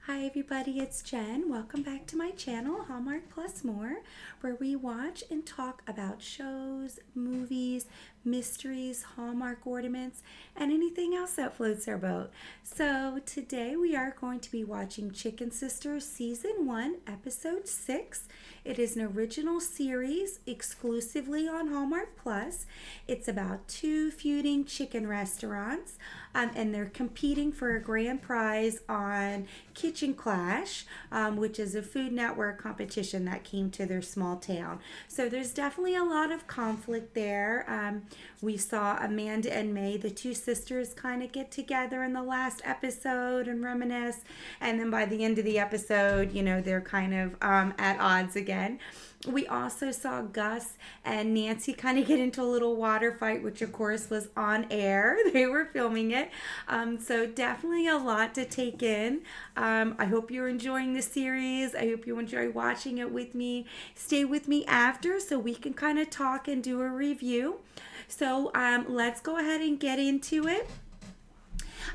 Hi everybody, it's Jen. Welcome back to my channel, Hallmark Plus More, where we watch and talk about shows, movies, mysteries, Hallmark ornaments, and anything else that floats our boat. So today we are going to be watching Chicken Sisters Season 1, Episode 6. It is an original series exclusively on Hallmark Plus. It's about two feuding chicken restaurants, and they're competing for a grand prize on Kitchen Clash, which is a Food Network competition that came to their small town. So there's definitely a lot of conflict there. We saw Amanda and May, the two sisters, kind of get together in the last episode and reminisce. And then by the end of the episode, they're kind of at odds again. We also saw Gus and Nancy kind of get into a little water fight, which of course was on air. They were filming it. So definitely a lot to take in. I hope you're enjoying the series. I hope you enjoy watching it with me. Stay with me after so we can kind of talk and do a review. So let's go ahead and get into it.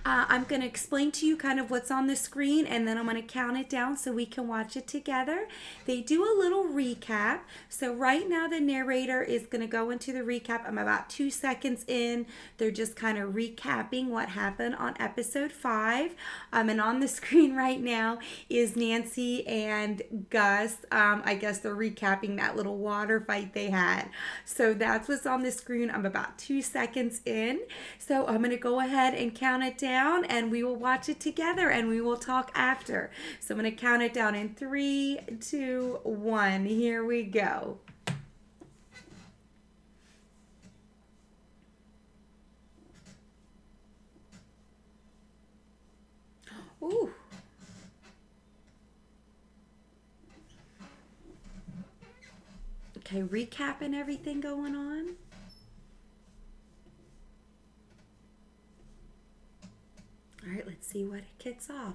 I'm going to explain to you kind of what's on the screen, and then I'm going to count it down so we can watch it together. They do a little recap. So right now the narrator is going to go into the recap. I'm about 2 seconds in. They're just kind of recapping what happened on episode 5. And on the screen right now is Nancy and Gus. I guess they're recapping that little water fight they had. So that's what's on the screen. I'm about 2 seconds in. So I'm going to go ahead and count it down, and we will watch it together and we will talk after. So I'm going to count it down in 3, 2, 1. Here we go. Ooh. Okay, recapping everything going on. All right, let's see what it kicks off. All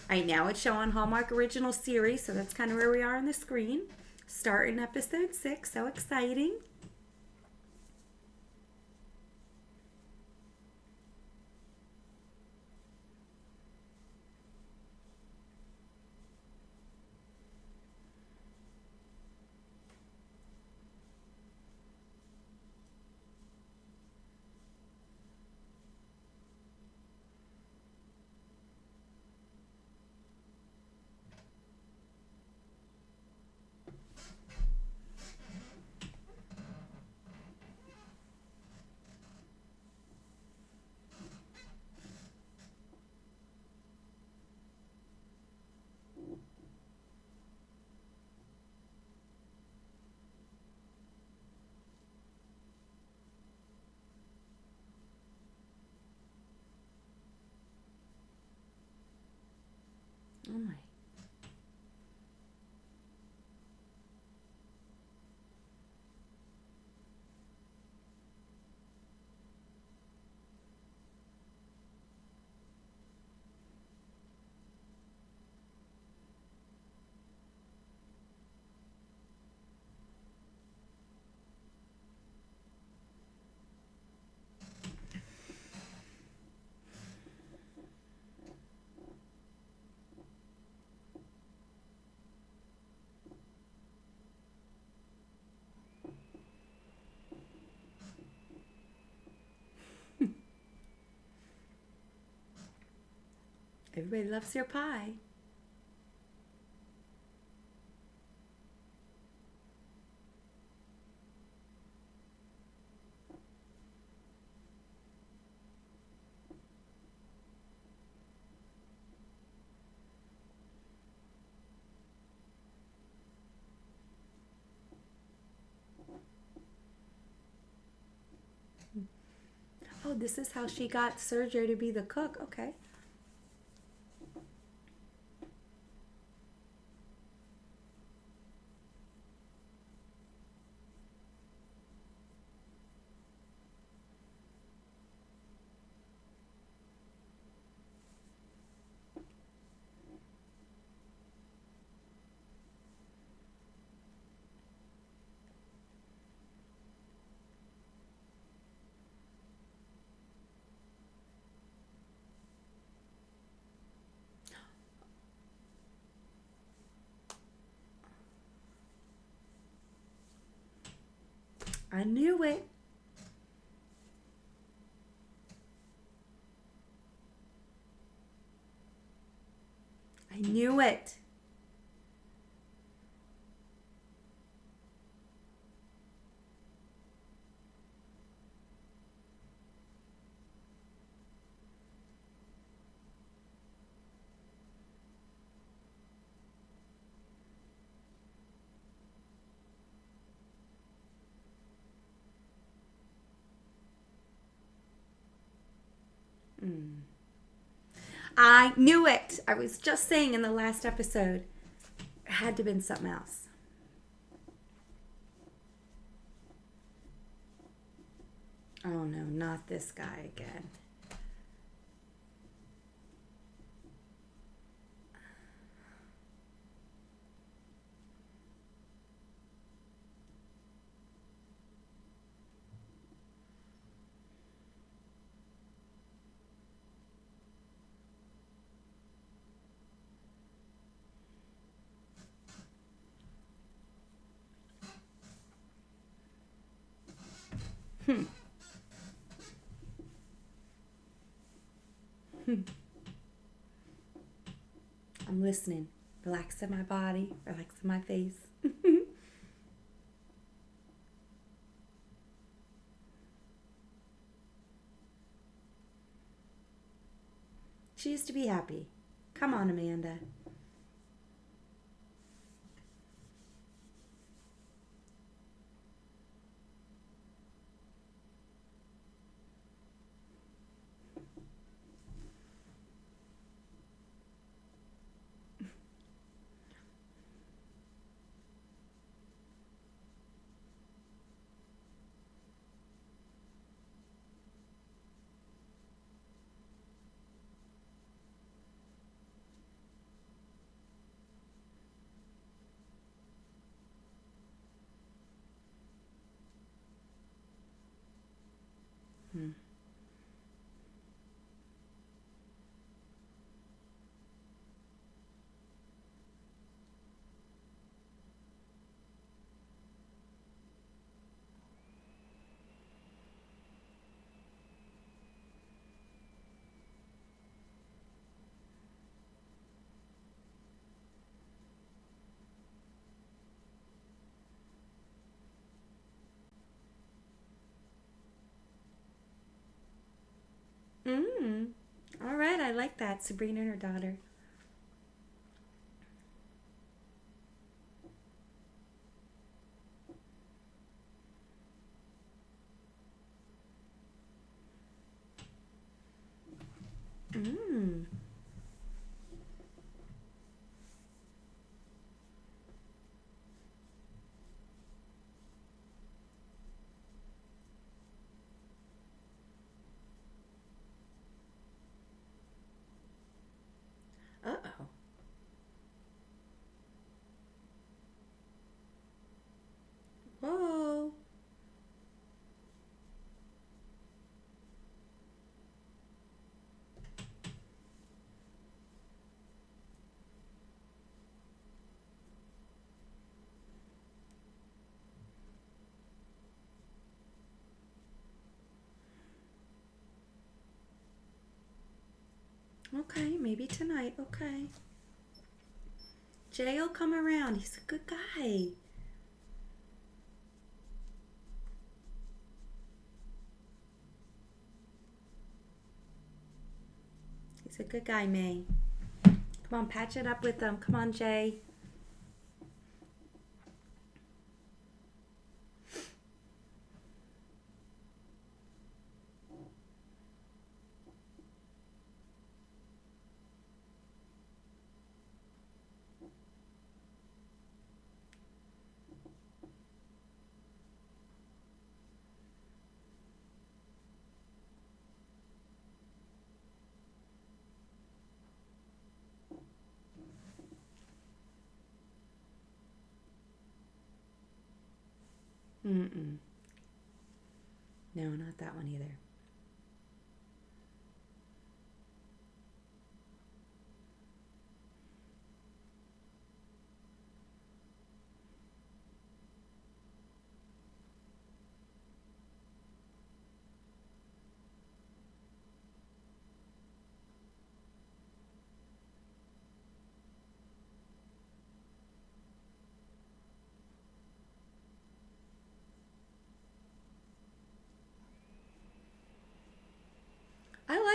right, now it's showing Hallmark Original Series, so that's kind of where we are on the screen. Starting episode 6, so exciting. Oh my. Everybody loves their pie. Oh, this is how she got surgery to be the cook. Okay. I knew it. I knew it. I knew it. I was just saying in the last episode. It had to have been something else. Oh no, not this guy again. I'm listening. Relaxing my body, relaxing my face. She used to be happy. Come on, Amanda. Mm. All right, I like that. Sabrina and her daughter. Mm. Uh-oh. Whoa. Okay, maybe tonight. Okay. Jay will come around. He's a good guy. He's a good guy, May. Come on, patch it up with them. Come on, Jay. Mm-mm. No, not that one either.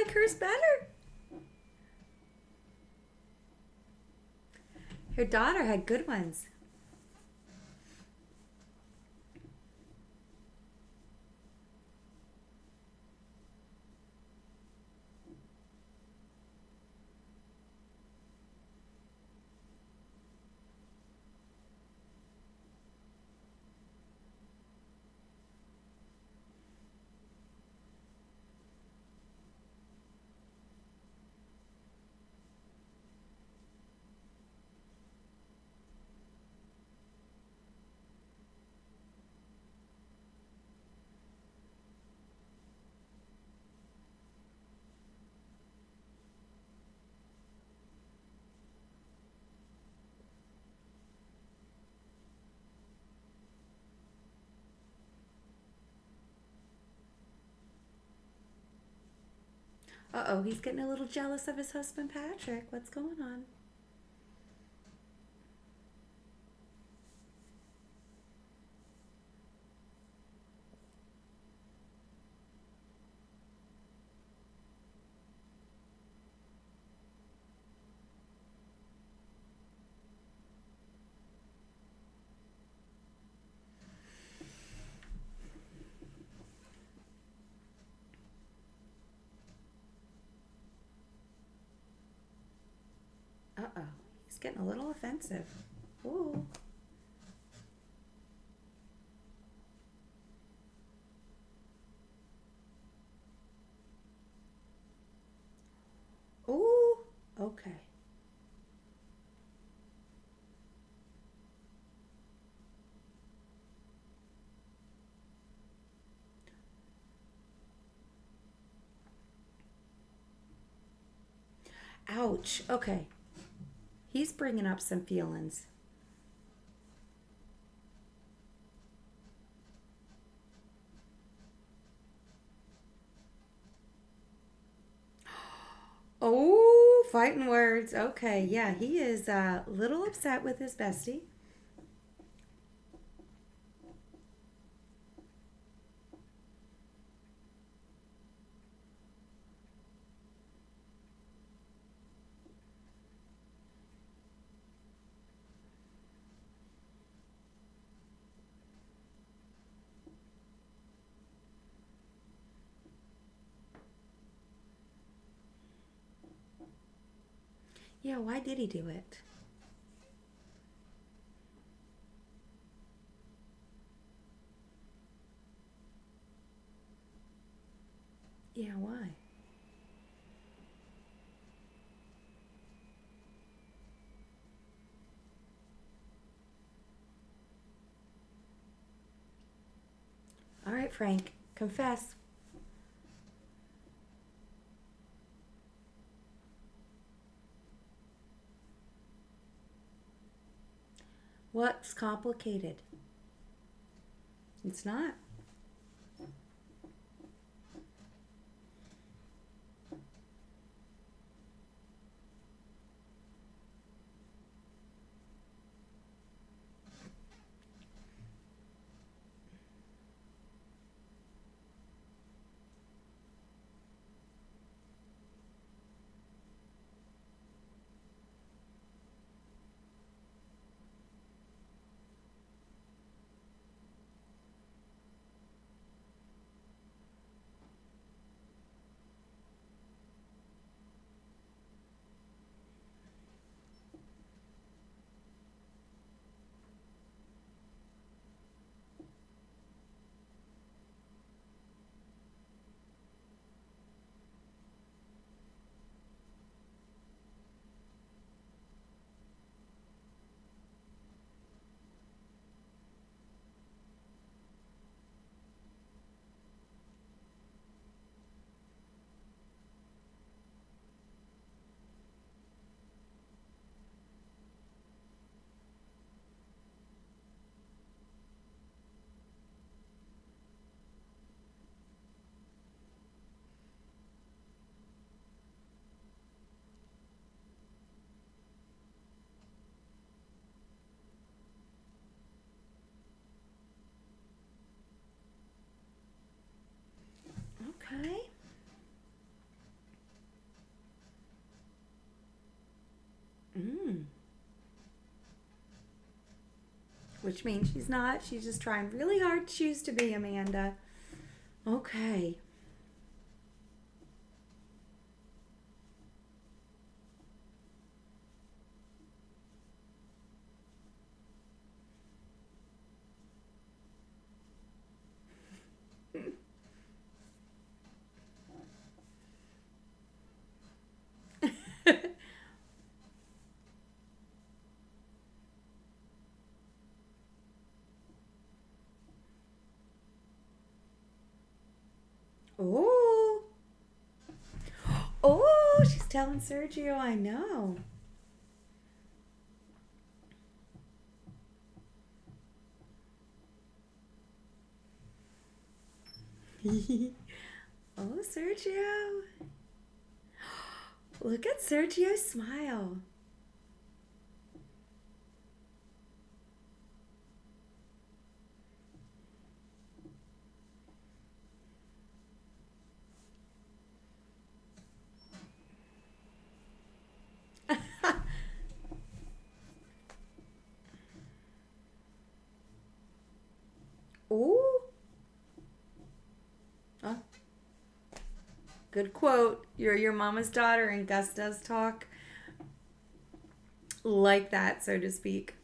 like hers better. Her daughter had good ones. Uh-oh, he's getting a little jealous of his husband, Patrick. What's going on? Uh-oh, he's getting a little offensive. Ooh. Ooh. Okay. Ouch. Okay. He's bringing up some feelings. Oh, fighting words. Okay, yeah, he is a little upset with his bestie. Yeah, why did he do it? Yeah, why? All right, Frank, confess. What's complicated? It's not. which means she's not. She's just trying really hard to choose to be Amanda. Okay. Oh. Oh, she's telling Sergio, I know. Oh, Sergio. Look at Sergio's smile. Oh. Oh. Good quote. You're your mama's daughter, and Gus does talk like that, so to speak.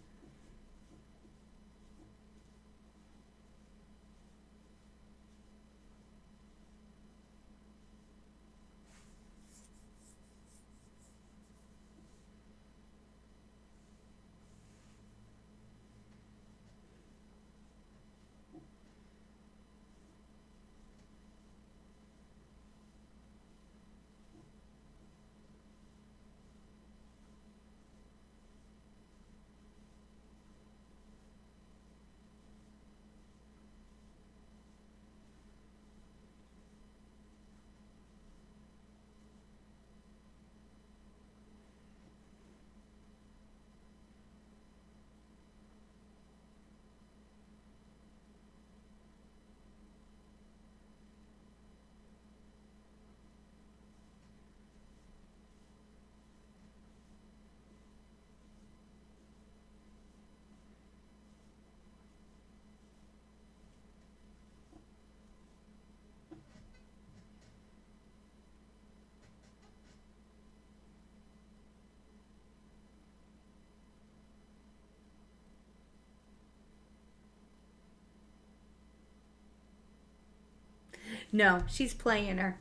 No, she's playing her.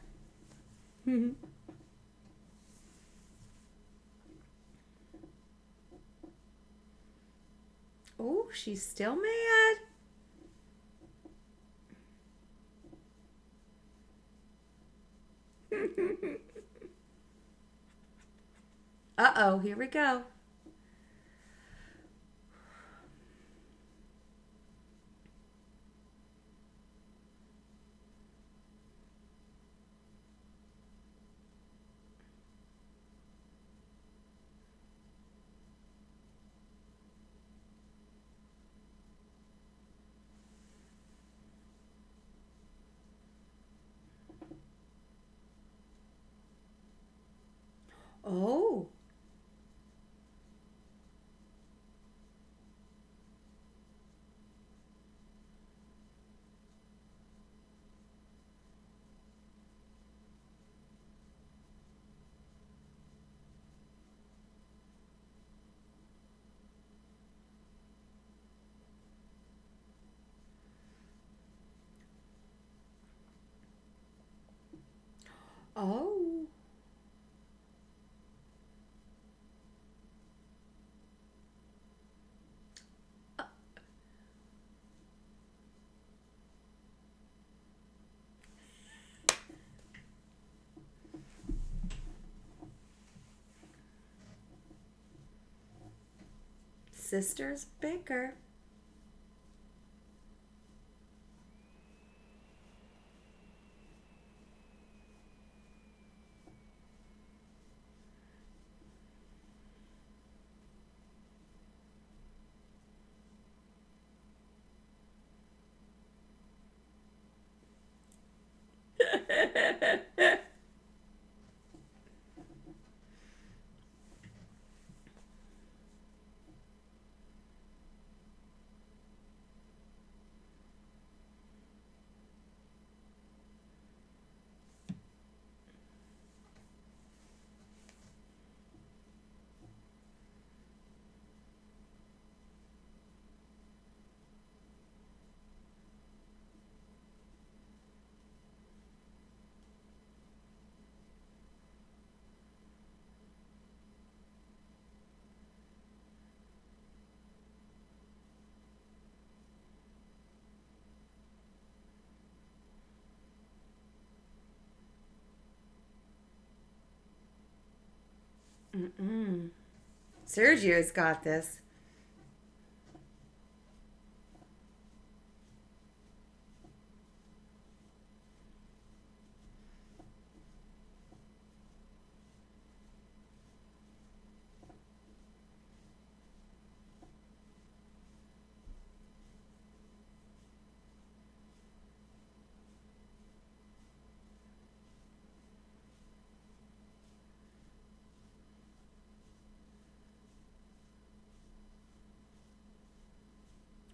Oh, she's still mad. Uh-oh, here we go. Oh. Oh. Sisters bicker. Sergio's got this.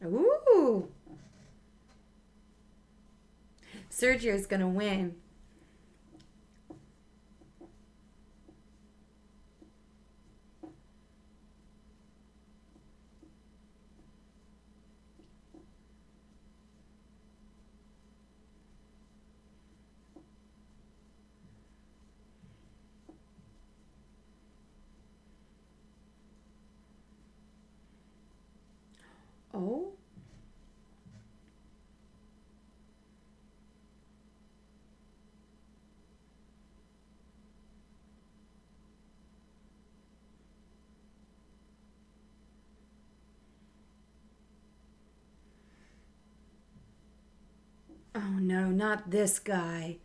Ooh. Sergio's gonna win. Oh. Oh no, not this guy.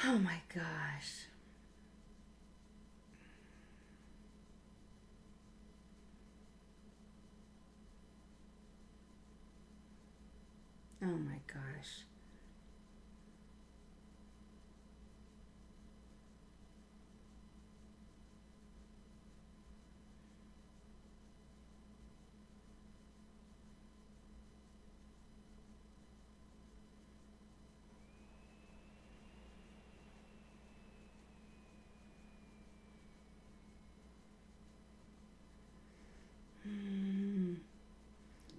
Oh my gosh. Oh my gosh.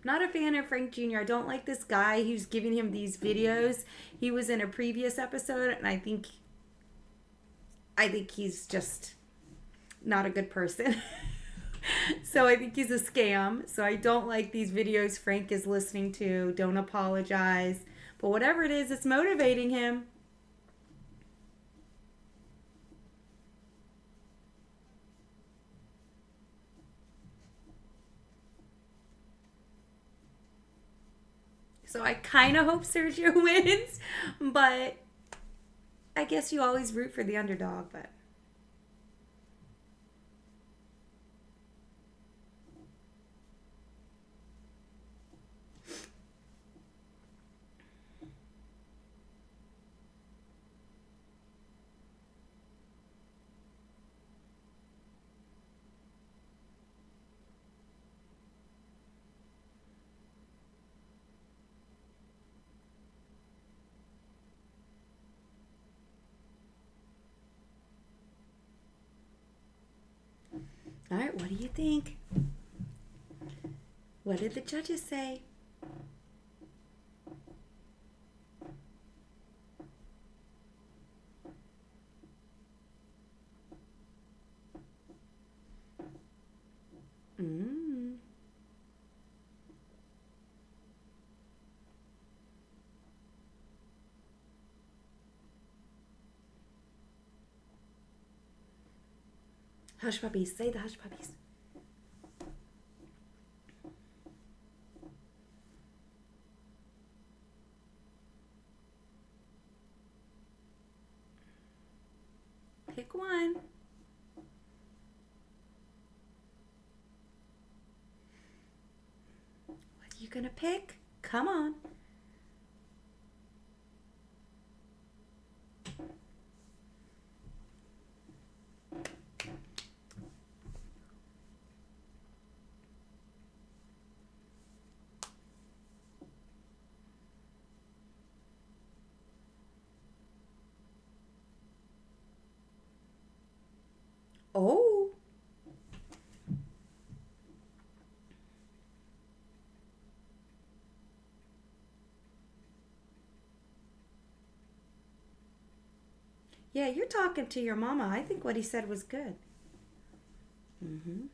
Not a fan of Frank Jr. I don't like this guy who's giving him these videos. He was in a previous episode, and I think he's just not a good person. So I think he's a scam. So I don't like these videos Frank is listening to. Don't apologize. But whatever it is, it's motivating him. So I kind of hope Sergio wins, but I guess you always root for the underdog, but all right, what do you think? What did the judges say? Mm. Hush puppies, say the hush puppies. Pick one. What are you gonna pick? Come on. Oh. Yeah, you're talking to your mama. I think what he said was good. Mm-hmm.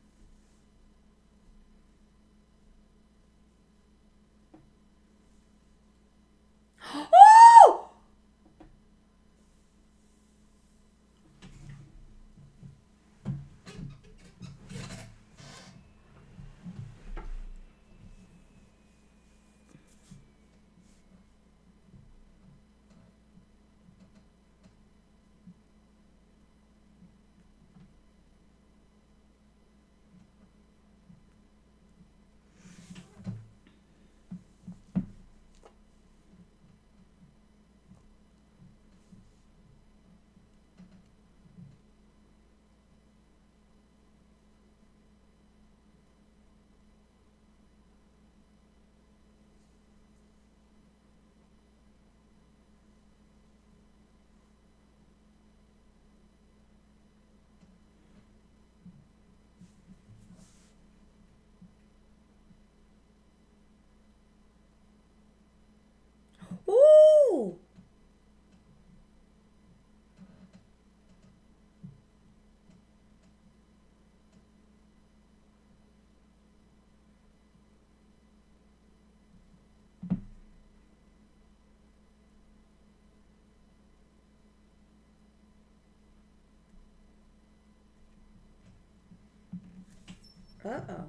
Uh-oh.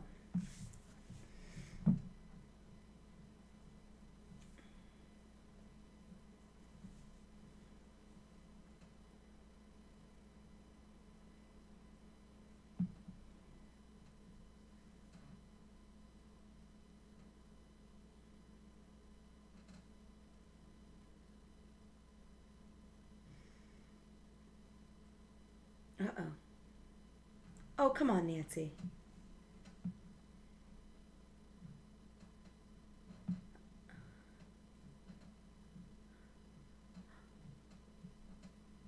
Uh-oh. Oh, come on, Nancy.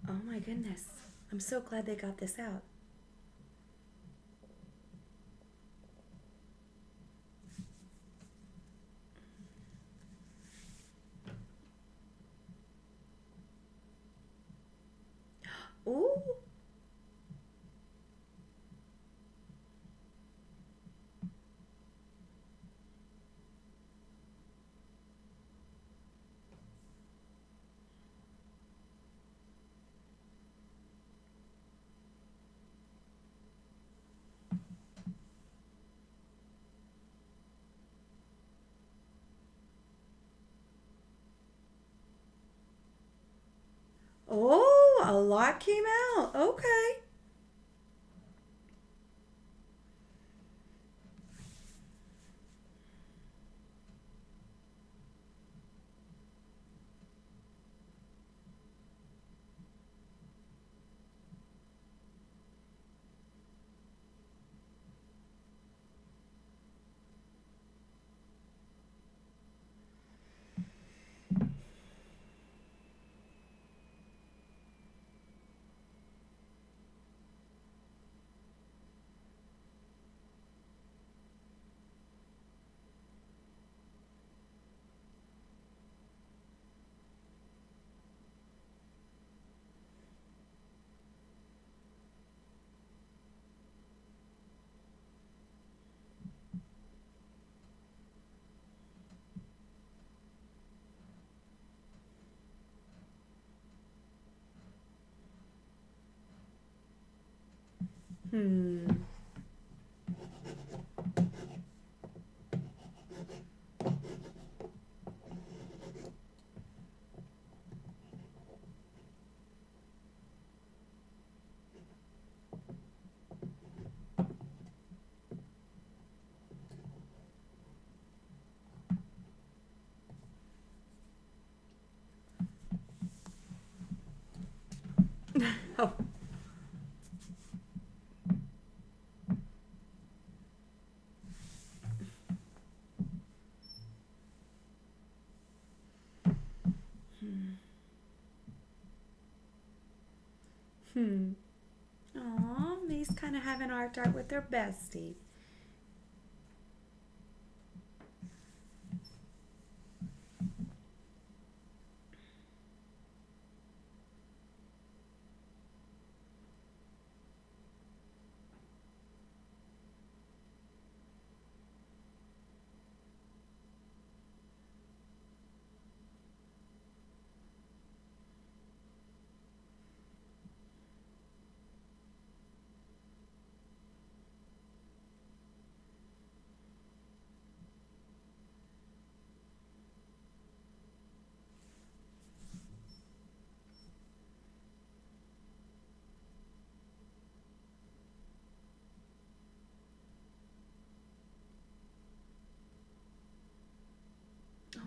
Oh my goodness. I'm so glad they got this out. Ooh. Oh, a lot came out. Okay. Hmm. Oh. Hmm. Aw, May's kind of having art with her bestie.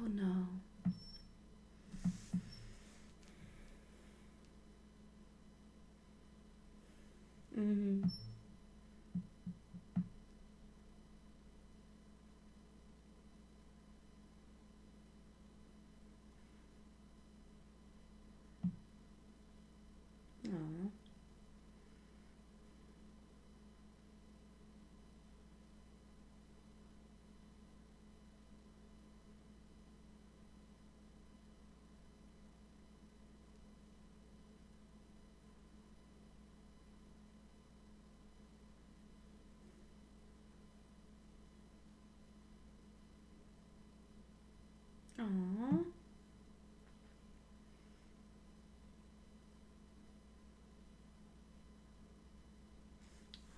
Oh no. Mm-hmm. Aw. Aw.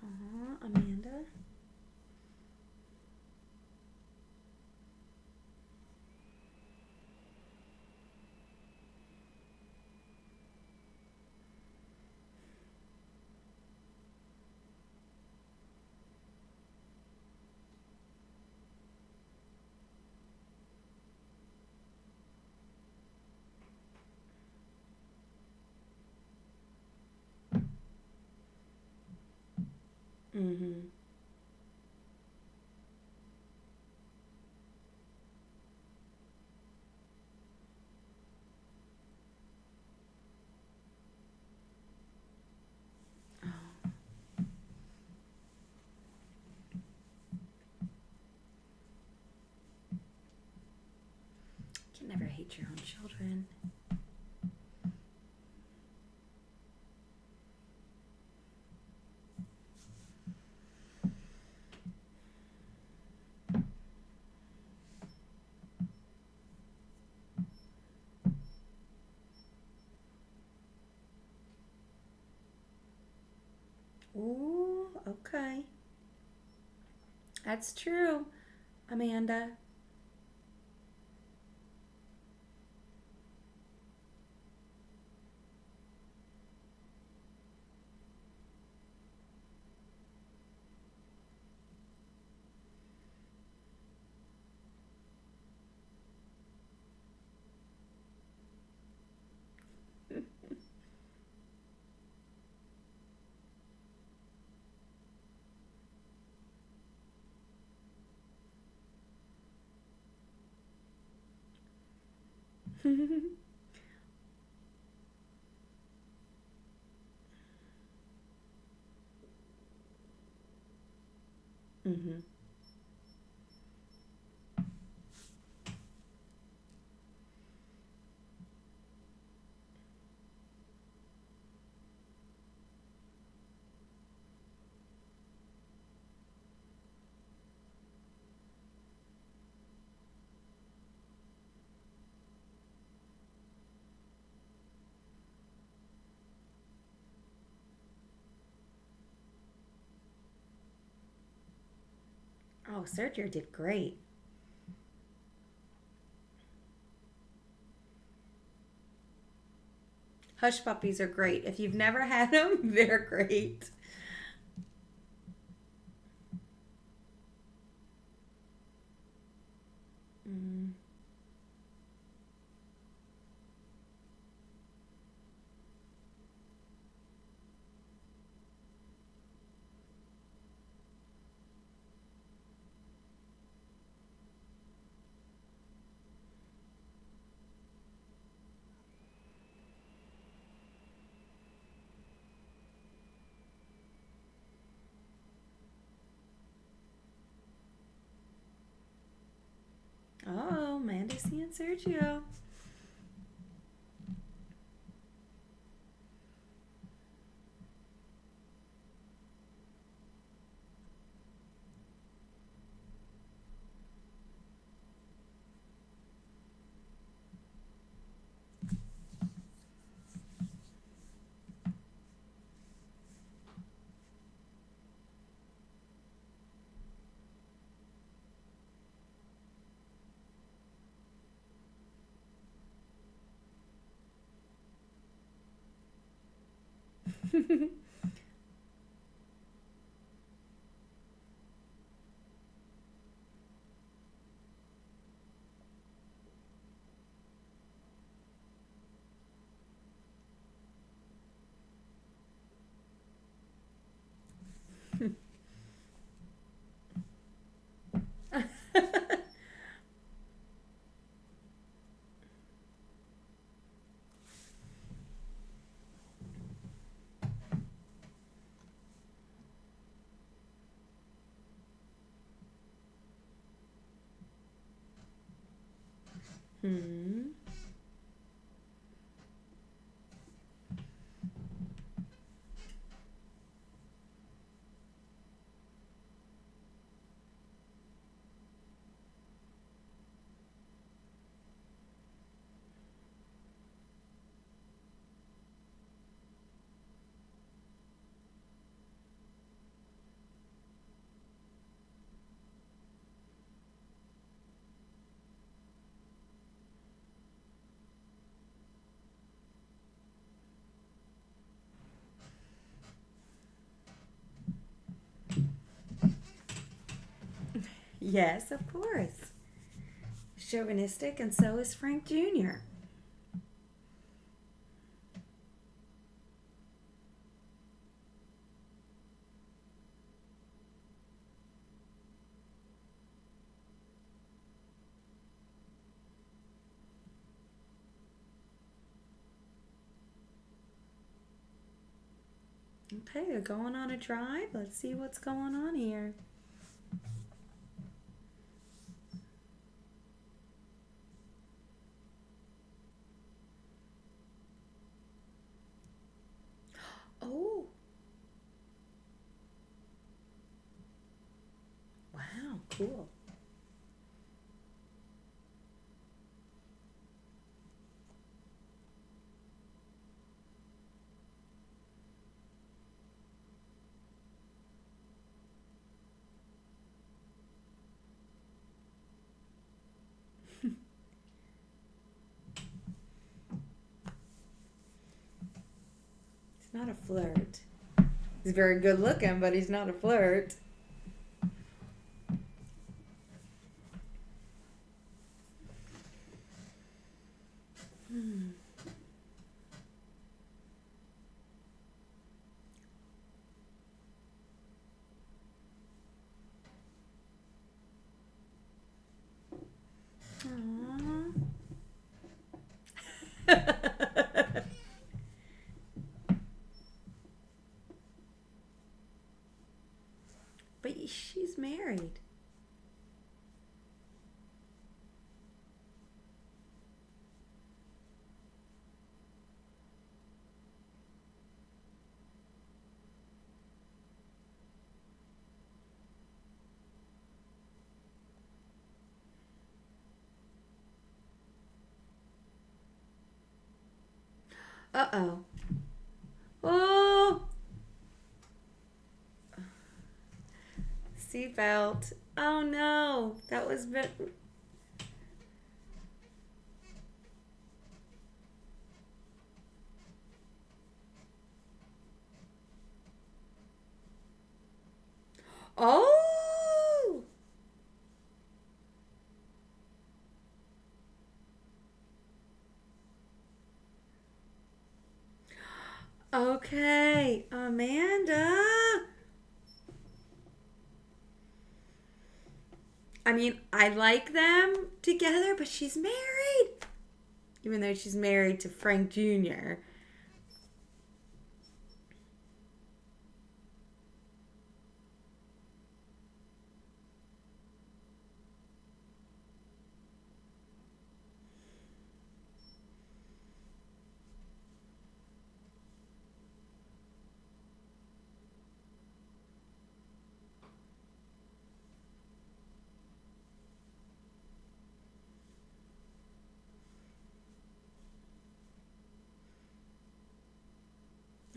Aw, Amanda. Mm-hmm. Oh, you can never hate your own children. Ooh, okay. That's true, Amanda. Mm-hmm. Oh, Sergio did great. Hush puppies are great. If you've never had them, they're great. Mm. Oh, Mandy seeing Sergio. Hmm. Yes, of course. Chauvinistic, and so is Frank Jr. Okay, they're going on a drive. Let's see what's going on here. Oh, wow, cool. He's not a flirt. He's very good looking, but he's not a flirt. Hmm. Aww. But she's married. Uh-oh. Oh! Seatbelt. Oh no. That was Oh! Okay, Amanda. I mean, I like them together, but she's married. Even though she's married to Frank Jr.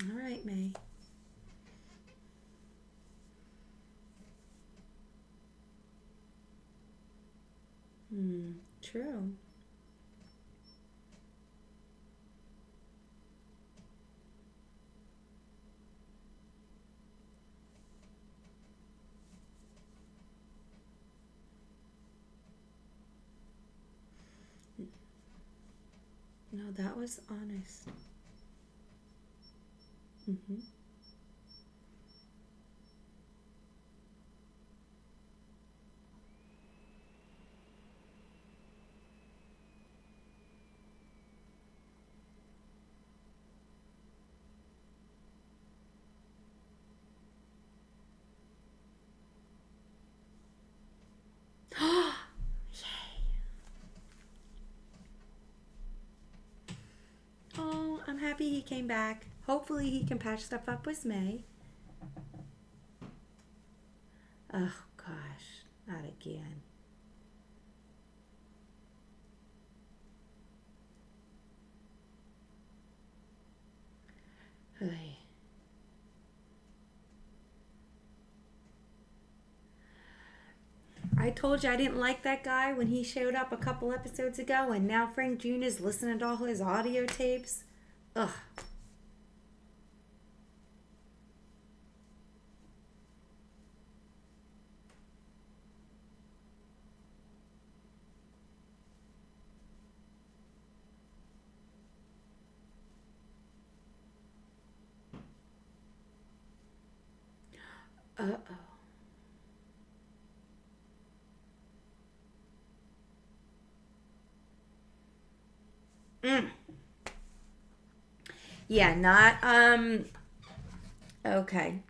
All right, May. True. No, that was honest. Mm-hmm. Oh, I'm happy he came back. Hopefully he can patch stuff up with May. Oh, gosh. Not again. Hey. I told you I didn't like that guy when he showed up a couple episodes ago, and now Frank Jr. is listening to all his audio tapes. Ugh. Uh-oh. Mm. Yeah, not Okay.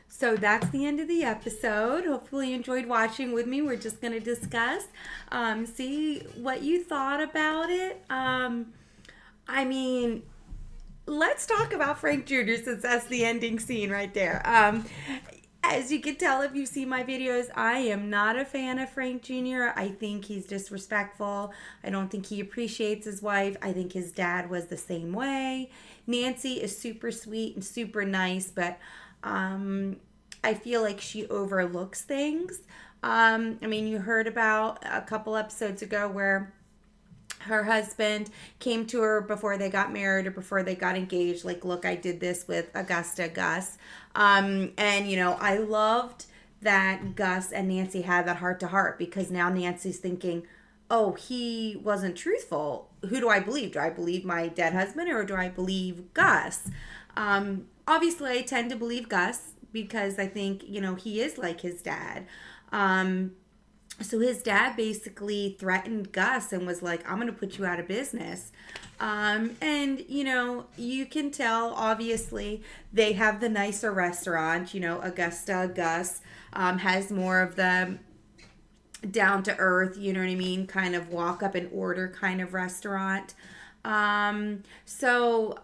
So that's the end of the episode. Hopefully you enjoyed watching with me. We're just going to discuss, see what you thought about it. I mean, let's talk about Frank Jr. since that's the ending scene right there. As you can tell if you see my videos, I am not a fan of Frank Jr. I think he's disrespectful. I don't think he appreciates his wife. I think his dad was the same way. Nancy is super sweet and super nice, but I feel like she overlooks things. I mean, you heard about a couple episodes ago where her husband came to her before they got married or before they got engaged, like, look, I did this with Augusta Gus. And I loved that Gus and Nancy had that heart to heart, because now Nancy's thinking, oh, he wasn't truthful. Who do I believe? Do I believe my dead husband or do I believe Gus? Obviously I tend to believe Gus, because I think he is like his dad. So his dad basically threatened Gus and was like, I'm going to put you out of business. And, you can tell, obviously, they have the nicer restaurant. Augusta Gus has more of the down to earth, you know what I mean, kind of walk up and order kind of restaurant. So,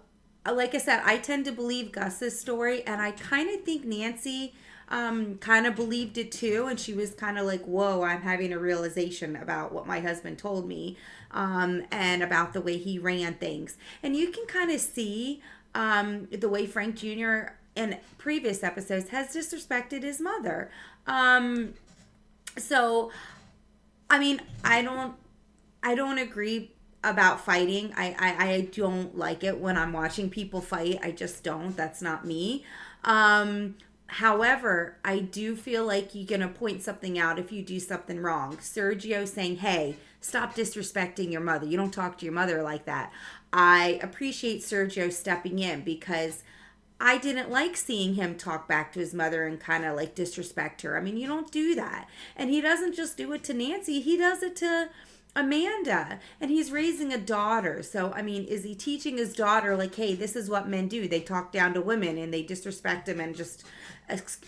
like I said, I tend to believe Gus's story, and I kind of think Nancy kind of believed it too, and she was kind of like, whoa, I'm having a realization about what my husband told me, and about the way he ran things. And you can kind of see the way Frank Jr. in previous episodes has disrespected his mother. So I mean, I don't agree about fighting. I don't like it when I'm watching people fight. I just don't. That's not me. However, I do feel like you're going to point something out if you do something wrong. Sergio saying, hey, stop disrespecting your mother. You don't talk to your mother like that. I appreciate Sergio stepping in, because I didn't like seeing him talk back to his mother and kind of like disrespect her. I mean, you don't do that. And he doesn't just do it to Nancy. He does it to Amanda, and he's raising a daughter. So, I mean, is he teaching his daughter, like, hey, this is what men do? They talk down to women and they disrespect them and just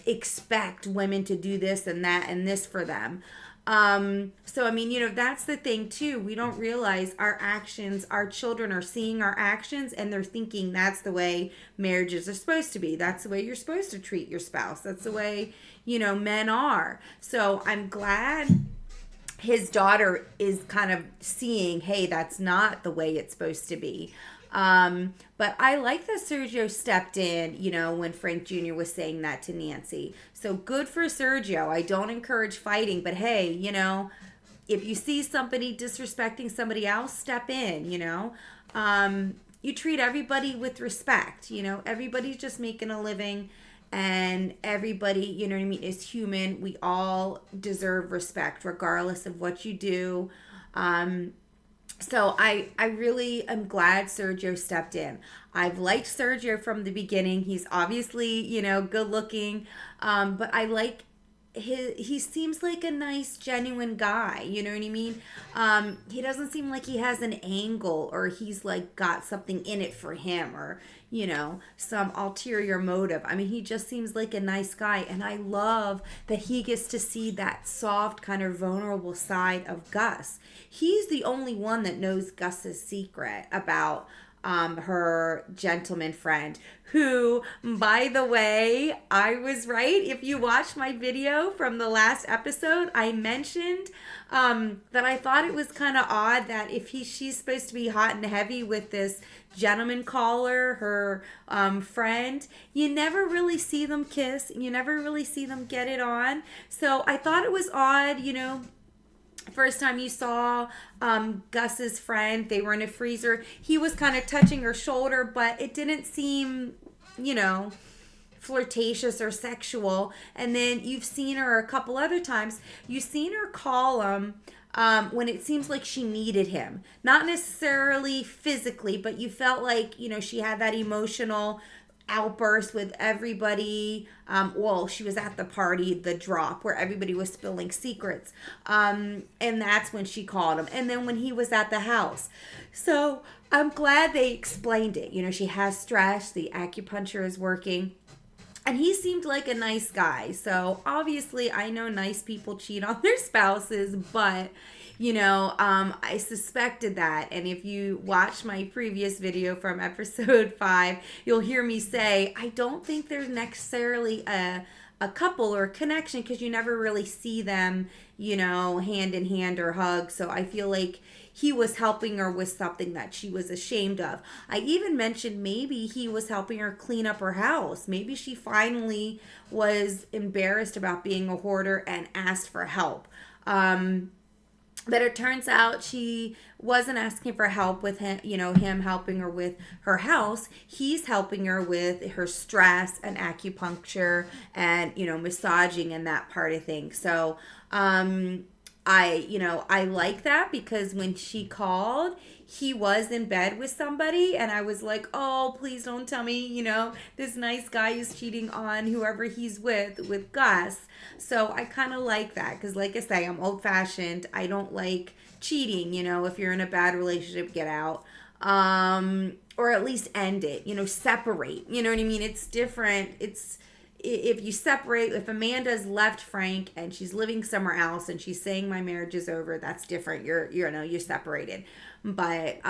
expect women to do this and that and this for them. So, I mean, that's the thing too. We don't realize our actions, our children are seeing our actions and they're thinking that's the way marriages are supposed to be. That's the way you're supposed to treat your spouse. That's the way, men are. So I'm glad his daughter is kind of seeing, hey, that's not the way it's supposed to be. But I like that Sergio stepped in, when Frank Jr. was saying that to Nancy. So good for Sergio. I don't encourage fighting, but hey, if you see somebody disrespecting somebody else, step in, you treat everybody with respect. Everybody's just making a living, and everybody, is human. We all deserve respect regardless of what you do. So I really am glad Sergio stepped in. I've liked Sergio from the beginning. He's obviously, good looking. But I like he seems like a nice, genuine guy. You know what I mean? He doesn't seem like he has an angle, or he's like got something in it for him, or, some ulterior motive. I mean, he just seems like a nice guy. And I love that he gets to see that soft, kind of vulnerable side of Gus. He's the only one that knows Gus's secret about her gentleman friend, who, by the way, I was right. If you watched my video from the last episode, I mentioned that I thought it was kind of odd that if she's supposed to be hot and heavy with this gentleman caller, her friend, you never really see them kiss. You never really see them get it on. So I thought it was odd, first time you saw Gus's friend, they were in a freezer. He was kind of touching her shoulder, but it didn't seem, flirtatious or sexual. And then you've seen her a couple other times. You've seen her call him when it seems like she needed him. Not necessarily physically, but you felt like, she had that emotional outburst with everybody. She was at the party, the drop, where everybody was spilling secrets. And that's when she called him. And then when he was at the house. So I'm glad they explained it. She has stress. The acupuncture is working. and he seemed like a nice guy. So obviously, I know nice people cheat on their spouses, but I suspected that. And if you watch my previous video from episode 5, you'll hear me say I don't think there's necessarily a couple or a connection, because you never really see them, hand in hand or hug. So I feel like he was helping her with something that she was ashamed of. I even mentioned maybe he was helping her clean up her house. Maybe she finally was embarrassed about being a hoarder and asked for help. But it turns out she wasn't asking for help with him, him helping her with her house. He's helping her with her stress and acupuncture and, massaging and that part of things. So, I like that, because when she called, he was in bed with somebody, and I was like, oh, please don't tell me, this nice guy is cheating on whoever he's with Gus. So I kind of like that, because like I say, I'm old fashioned. I don't like cheating. If you're in a bad relationship, get out. Or at least end it, separate, you know what I mean? It's different. If you separate, if Amanda's left Frank and she's living somewhere else and she's saying my marriage is over, that's different. You're separated. But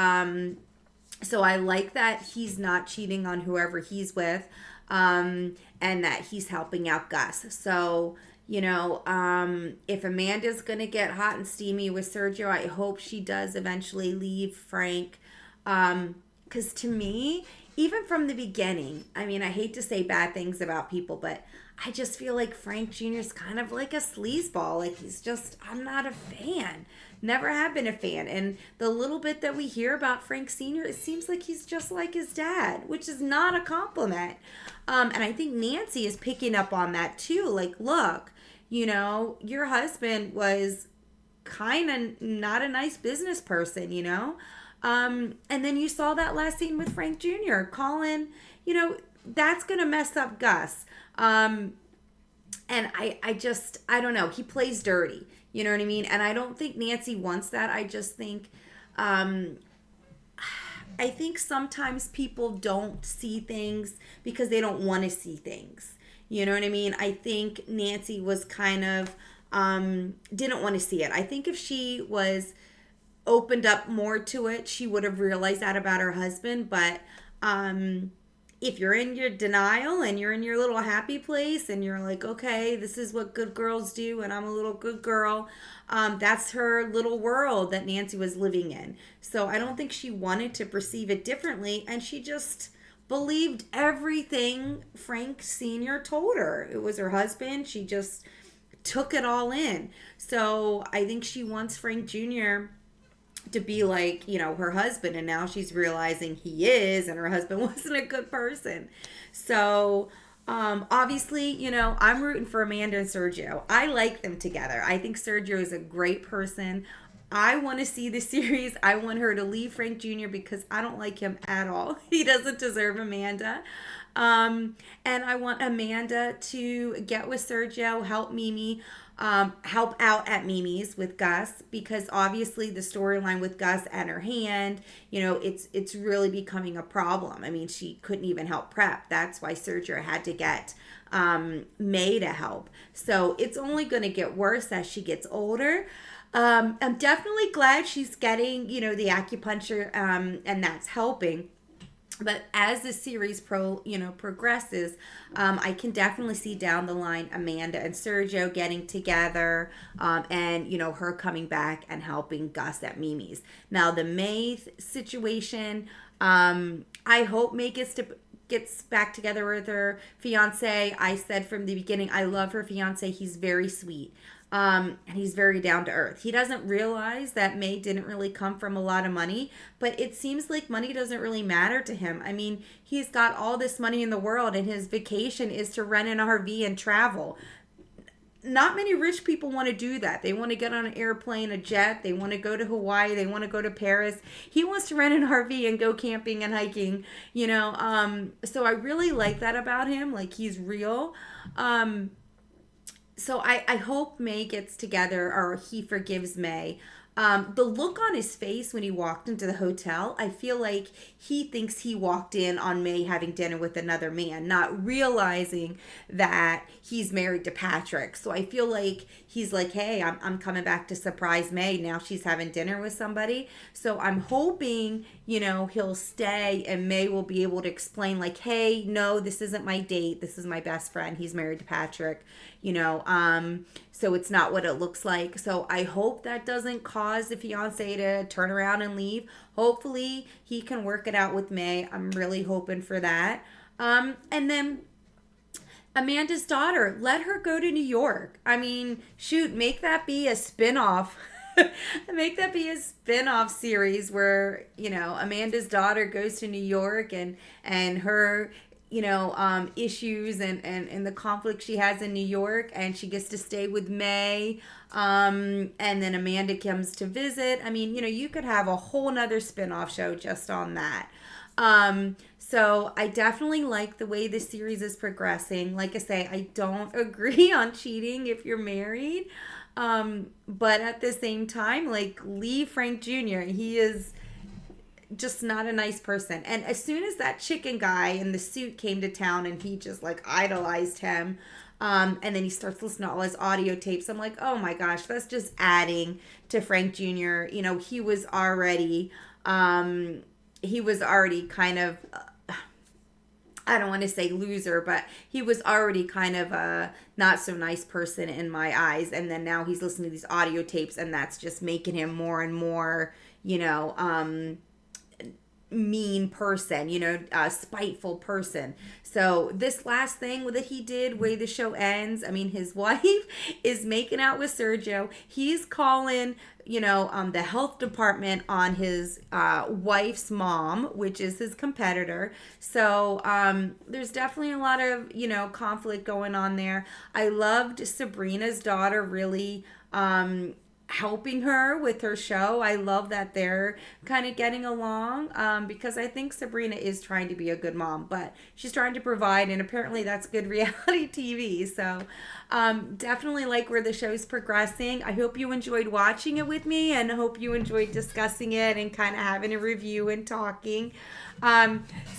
so I like that he's not cheating on whoever he's with, and that he's helping out Gus. So if Amanda's gonna get hot and steamy with Sergio, I hope she does eventually leave Frank, because to me, even from the beginning, I mean, I hate to say bad things about people, but I just feel like Frank Jr. is kind of like a sleazeball. Like, I'm not a fan. Never have been a fan. And the little bit that we hear about Frank Sr., it seems like he's just like his dad, which is not a compliment. And I think Nancy is picking up on that too. Like, look, your husband was kind of not a nice business person, and then you saw that last scene with Frank Jr. Colin, that's going to mess up Gus. And I don't know. He plays dirty. You know what I mean? And I don't think Nancy wants that. I just think, I think sometimes people don't see things because they don't want to see things. You know what I mean? I think Nancy was kind of, didn't want to see it. I think if she was opened up more to it, she would have realized that about her husband. But if you're in your denial and you're in your little happy place and you're like, okay, this is what good girls do and I'm a little good girl, that's her little world that Nancy was living in. So I don't think she wanted to perceive it differently, and she just believed everything Frank Sr. told her. It was her husband. She just took it all in. So I think she wants Frank Jr. to be like, her husband, and now she's realizing he is, and her husband wasn't a good person. So obviously, I'm rooting for Amanda and Sergio. I like them together. I think Sergio is a great person. I want to see the series. I want her to leave Frank Jr. because I don't like him at all. He doesn't deserve Amanda. And I want Amanda to get with Sergio, help Mimi, help out at Mimi's with Gus, because obviously the storyline with Gus and her hand, it's really becoming a problem. I mean, she couldn't even help prep. That's why Sergio had to get May to help. So it's only going to get worse as she gets older. I'm definitely glad she's getting, the acupuncture, and that's helping. But as the series progresses, I can definitely see down the line Amanda and Sergio getting together, and her coming back and helping Gus at Mimi's. Now the May situation, I hope May gets back together with her fiance. I said from the beginning, I love her fiance. He's very sweet. And he's very down to earth. He doesn't realize that May didn't really come from a lot of money, but it seems like money doesn't really matter to him. I mean, he's got all this money in the world, and his vacation is to rent an RV and travel. Not many rich people want to do that. They want to get on an airplane, a jet. They want to go to Hawaii. They want to go to Paris. He wants to rent an RV and go camping and hiking, So I really like that about him. Like, he's real. So I hope May gets together, or he forgives May. The look on his face when he walked into the hotel, I feel like he thinks he walked in on May having dinner with another man, not realizing that he's married to Patrick. So I feel like he's like, hey, I'm coming back to surprise May. Now she's having dinner with somebody. So I'm hoping, he'll stay and May will be able to explain, like, hey, no, this isn't my date. This is my best friend. He's married to Patrick, so it's not what it looks like. So I hope that doesn't cause the fiance to turn around and leave. Hopefully he can work it out with May. I'm really hoping for that. And then Amanda's daughter, let her go to New York. I mean, shoot, make that be a spinoff. Make that be a spin-off series where, Amanda's daughter goes to New York and her, issues and the conflict she has in New York, and she gets to stay with May. And then Amanda comes to visit. I mean, you could have a whole nother spin-off show just on that. So I definitely like the way this series is progressing. Like I say, I don't agree on cheating if you're married. But at the same time, like, leave Frank Jr. He is just not a nice person. And as soon as that chicken guy in the suit came to town and he just like idolized him, and then he starts listening to all his audio tapes, I'm like, oh my gosh, that's just adding to Frank Jr. He was already kind of, I don't want to say loser, but he was already kind of a not so nice person in my eyes. And then now he's listening to these audio tapes, and that's just making him more and more, mean person, spiteful person. So this last thing that he did, way the show ends, I mean, his wife is making out with Sergio. He's calling, the health department on his wife's mom, which is his competitor. So there's definitely a lot of, conflict going on there. I loved Sabrina's daughter really helping her with her show. I love that they're kind of getting along, because I think Sabrina is trying to be a good mom, but she's trying to provide, and apparently that's good reality TV. So definitely like where the show's progressing. I hope you enjoyed watching it with me, and I hope you enjoyed discussing it and kind of having a review and talking.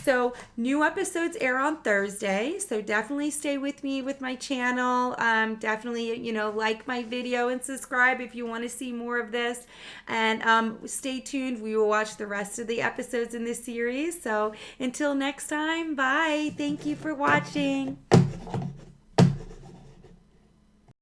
So new episodes air on Thursday, so definitely stay with me with my channel. Definitely, like my video and subscribe if you want to see more of this, and stay tuned. We will watch the rest of the episodes in this series. So until next time, bye. Thank you for watching.